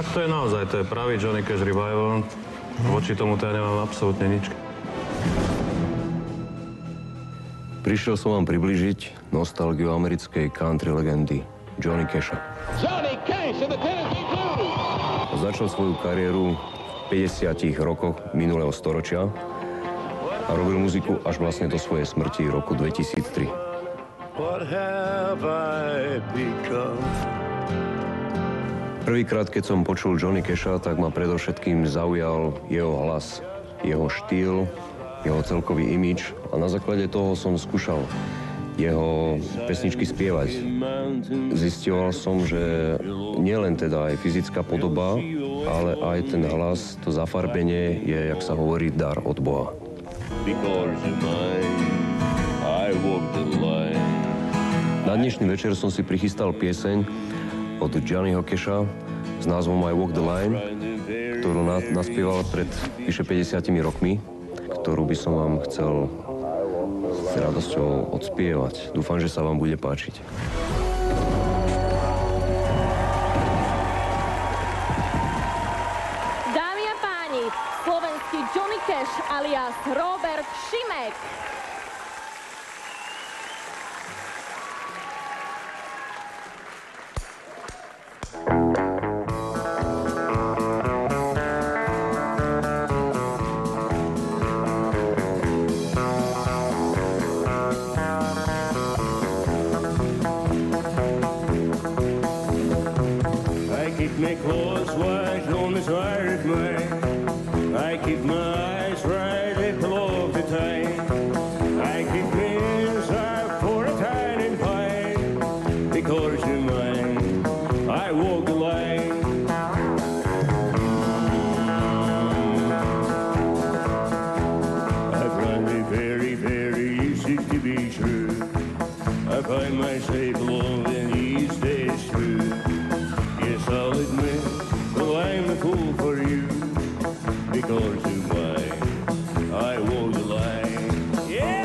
tak to je naozaj, to je pravý Johnny Cash revival. Voči tomu to ja nemám absolútne nič. Prišiel som vám priblížiť nostalgiu americkej country legendy Johnny Casha. Johnny Cash and the Tennessee Blues. Začal svoju kariéru v 50 rokoch minulého storočia a robil muziku až vlastne do svojej smrti roku 2003. What have I become? Prvýkrát, keď som počul Johnny Casha, tak ma predovšetkým zaujal jeho hlas, jeho štýl, jeho celkový imidž a na základe toho som skúšal jeho pesničky spievať. Zisťoval som, že nielen teda aj fyzická podoba, ale aj ten hlas, to zafarbenie je, jak sa hovorí, dar od Boha. Na dnešný večer som si prichystal pieseň od Johnnyho Casha s názvom I Walk the Line, ktorú naspieval pred vyše 50 rokmi, ktorú by som vám chcel s radosťou odspievať. Dúfam, že sa vám bude páčiť. Dámy a páni, slovenský Johnny Cash alias Robert Šimek. My clothes washed on this Irish man. I keep my eyes right up below the tide. I keep my inside for a tiny pine. Because you're mine, I walk the line. I find it very, very easy to be true. I find myself alone in these days true. I'll admit, well, I'm a fool for you, because you're mine, I walk the line. Yeah!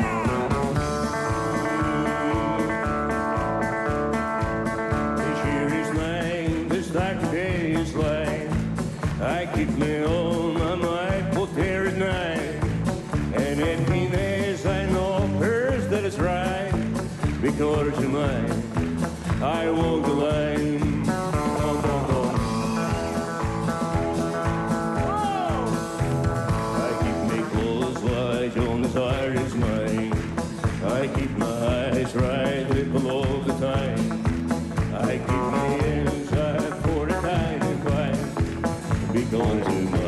This year is mine, this like today is life. I keep me on my mind, put there at night. And it means I know first that it's right, because you're mine, I walk the line. Is mine. I keep my eyes right below the time. I keep my inside for the time and quiet, because you're mine.